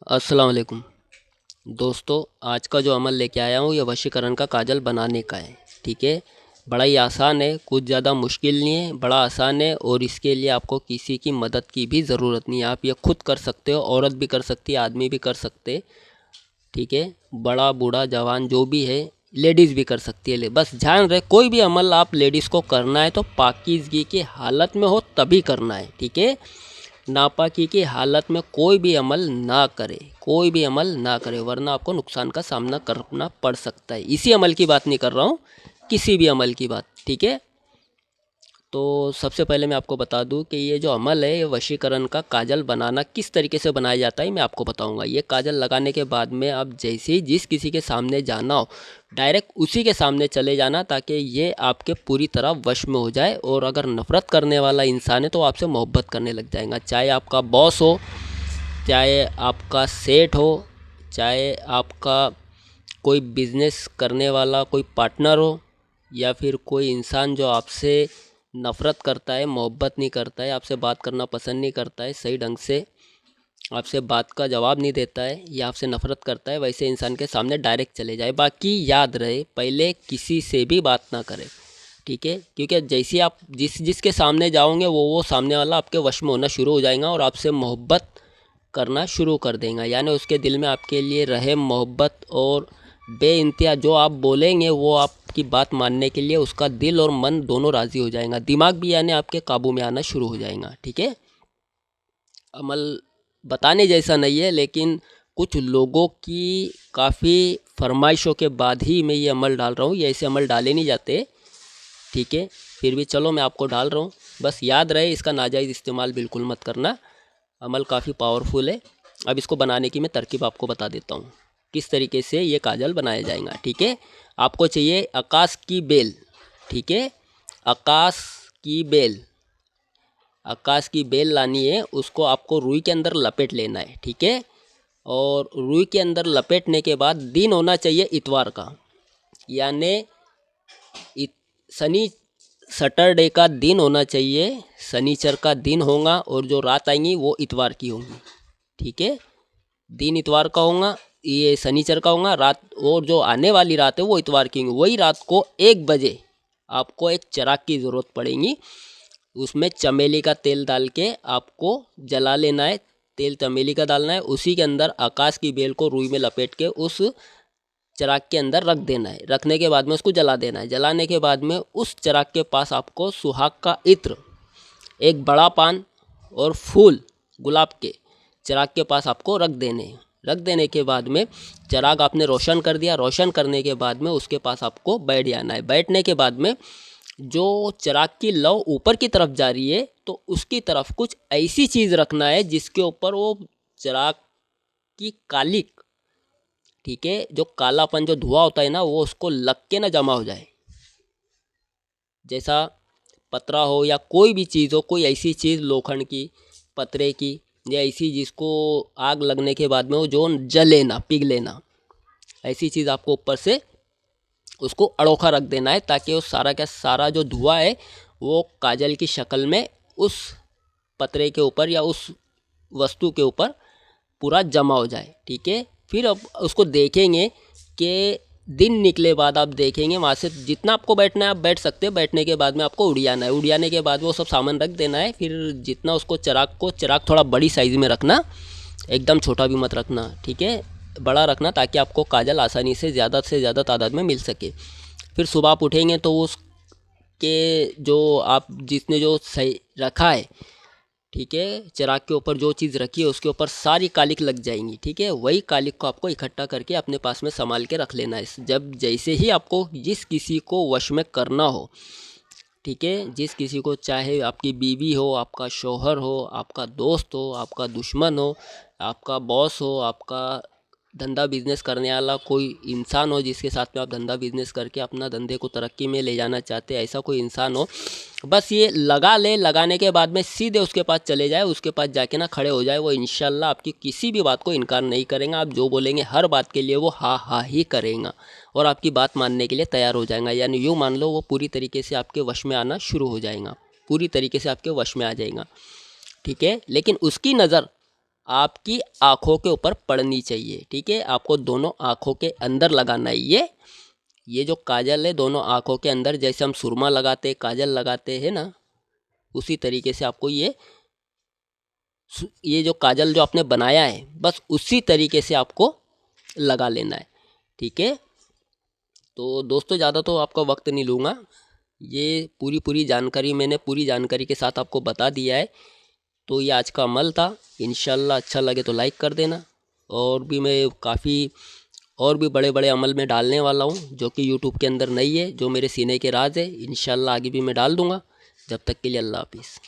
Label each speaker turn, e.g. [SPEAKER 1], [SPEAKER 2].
[SPEAKER 1] अस्सलाम वालेकुम दोस्तों। आज का जो अमल लेके आया हूँ ये वशीकरण का काजल बनाने का है। ठीक है, बड़ा ही आसान है, कुछ ज़्यादा मुश्किल नहीं है, बड़ा आसान है और इसके लिए आपको किसी की मदद की भी ज़रूरत नहीं है। आप ये खुद कर सकते हो, औरत भी कर सकती है, आदमी भी कर सकते हैं। ठीक है, बड़ा बूढ़ा जवान जो भी है, लेडीज़ भी कर सकती है। बस ध्यान रहे, कोई भी अमल आप लेडीज़ को करना है तो पाकीज़गी की हालत में हो तभी करना है। ठीक है, नापाकी की हालत में कोई भी अमल ना करे, कोई भी अमल ना करे, वरना आपको नुकसान का सामना करना पड़ सकता है। इसी अमल की बात नहीं कर रहा हूँ, किसी भी अमल की बात। ठीक है, तो सबसे पहले मैं आपको बता दूं कि ये जो अमल है, ये वशीकरण का काजल बनाना किस तरीके से बनाया जाता है मैं आपको बताऊंगा। ये काजल लगाने के बाद में आप जैसे ही जिस किसी के सामने जाना हो, डायरेक्ट उसी के सामने चले जाना, ताकि ये आपके पूरी तरह वश में हो जाए। और अगर नफ़रत करने वाला इंसान है तो आपसे मोहब्बत करने लग जाएगा, चाहे आपका बॉस हो, चाहे आपका सेठ हो, चाहे आपका कोई बिजनेस करने वाला कोई पार्टनर हो, या फिर कोई इंसान जो आपसे नफ़रत करता है, मोहब्बत नहीं करता है, आपसे बात करना पसंद नहीं करता है, सही ढंग से आपसे बात का जवाब नहीं देता है या आपसे नफ़रत करता है, वैसे इंसान के सामने डायरेक्ट चले जाए। बाकी याद रहे, पहले किसी से भी बात ना करें। ठीक है, क्योंकि जैसे आप जिसके सामने जाओगे वो सामने वाला आपके वश में होना शुरू हो जाएगा और आपसे मोहब्बत करना शुरू कर देगा। यानी उसके दिल में आपके लिए रहम, मोहब्बत और बेइंतहा जो आप बोलेंगे वो आपकी बात मानने के लिए उसका दिल और मन दोनों राज़ी हो जाएगा, दिमाग भी यानी आपके काबू में आना शुरू हो जाएगा। ठीक है, अमल बताने जैसा नहीं है, लेकिन कुछ लोगों की काफ़ी फरमाइशों के बाद ही मैं ये अमल डाल रहा हूँ, ये ऐसे अमल डाले नहीं जाते। ठीक है, फिर भी चलो मैं आपको डाल रहा हूँ। बस याद रहे, इसका नाजायज़ इस्तेमाल बिल्कुल मत करना। अमल काफ़ी पावरफुल है। अब इसको बनाने की मैं तरकीब आपको बता देता हूँ, किस तरीके से ये काजल बनाया जाएगा। ठीक है, आपको चाहिए आकाश की बेल। ठीक है, आकाश की बेल, आकाश की बेल लानी है। उसको आपको रुई के अंदर लपेट लेना है। ठीक है, और रुई के अंदर लपेटने के बाद दिन होना चाहिए इतवार का, यानी शनि सैटरडे का दिन होना चाहिए, शनिचर का दिन होगा और जो रात आएंगी वो इतवार की होंगी। ठीक है, दिन इतवार का होगा, ये शनिचर का होगा रात, और जो आने वाली रात है वो इतवार की होंगी। वही रात को 1 बजे आपको एक चिराग की ज़रूरत पड़ेगी, उसमें चमेली का तेल डाल के आपको जला लेना है। तेल चमेली का डालना है, उसी के अंदर आकाश की बेल को रुई में लपेट के उस चिराग के अंदर रख देना है। रखने के बाद में उसको जला देना है। जलाने के बाद में उस चिराग के पास आपको सुहाग का इत्र, एक बड़ा पान और फूल गुलाब के चिराग के पास आपको रख देने हैं। रख देने के बाद में चिराग आपने रोशन कर दिया। रोशन करने के बाद में उसके पास आपको बैठ जाना है। बैठने के बाद में जो चिराग की लौ ऊपर की तरफ जा रही है तो उसकी तरफ कुछ ऐसी चीज़ रखना है जिसके ऊपर वो चिराग की कालिक, ठीक है, जो कालापन जो धुआं होता है ना, वो उसको लग के ना जमा हो जाए। जैसा पतरा हो या कोई भी चीज़ हो, कोई ऐसी चीज़ लोखंड की, पतरे की, या ऐसी जिसको आग लगने के बाद में वो जो जले ना, पिघले ना, ऐसी चीज़ आपको ऊपर से उसको अड़ोखा रख देना है, ताकि वो सारा का सारा जो धुआं है वो काजल की शक्ल में उस पतरे के ऊपर या उस वस्तु के ऊपर पूरा जमा हो जाए। ठीक है, फिर अब उसको देखेंगे कि दिन निकले बाद आप देखेंगे वहाँ से जितना आपको बैठना है आप बैठ सकते हैं। बैठने के बाद में आपको उड़ियाना है। उड़ियाने के बाद वो सब सामान रख देना है। फिर जितना उसको चिराग थोड़ा बड़ी साइज़ में रखना, एकदम छोटा भी मत रखना। ठीक है, बड़ा रखना ताकि आपको काजल आसानी से ज़्यादा तादाद में मिल सके। फिर सुबह आप उठेंगे तो उसके जो आप जिसने जो सही रखा है, ठीक है, चिराग के ऊपर जो चीज़ रखी है उसके ऊपर सारी कालिक लग जाएंगी। ठीक है, वही कालिक को आपको इकट्ठा करके अपने पास में संभाल के रख लेना है। जब जैसे ही आपको जिस किसी को वश में करना हो, ठीक है, जिस किसी को, चाहे आपकी बीवी हो, आपका शौहर हो, आपका दोस्त हो, आपका दुश्मन हो, आपका बॉस हो, आपका धंधा बिजनेस करने वाला कोई इंसान हो जिसके साथ में आप धंधा बिजनेस करके अपना धंधे को तरक्की में ले जाना चाहते हैं, ऐसा कोई इंसान हो, बस ये लगा ले। लगाने के बाद में सीधे उसके पास चले जाए, उसके पास जाके ना खड़े हो जाए। वो इंशाल्लाह आपकी किसी भी बात को इनकार नहीं करेंगे। आप जो बोलेंगे हर बात के लिए वो हाँ हाँ ही करेगा और आपकी बात मानने के लिए तैयार हो जाएगा। यानी यूँ मान लो वो पूरी तरीके से आपके वश में आना शुरू हो जाएगा, पूरी तरीके से आपके वश में आ जाएगा। ठीक है, लेकिन उसकी नज़र आपकी आँखों के ऊपर पड़नी चाहिए। ठीक है, आपको दोनों आँखों के अंदर लगाना है। ये जो काजल है दोनों आँखों के अंदर, जैसे हम सुरमा लगाते काजल लगाते हैं ना, उसी तरीके से आपको ये जो काजल जो आपने बनाया है बस उसी तरीके से आपको लगा लेना है। ठीक है, तो दोस्तों ज़्यादा तो आपका वक्त नहीं लूँगा, ये पूरी जानकारी मैंने पूरी जानकारी के साथ आपको बता दिया है। तो ये आज का अमल था। इंशाल्लाह अच्छा लगे तो लाइक कर देना। और भी मैं काफ़ी और भी बड़े बड़े अमल में डालने वाला हूँ जो कि यूट्यूब के अंदर नहीं है, जो मेरे सीने के राज है। इंशाल्लाह आगे भी मैं डाल दूँगा। जब तक के लिए अल्लाह हाफिज़।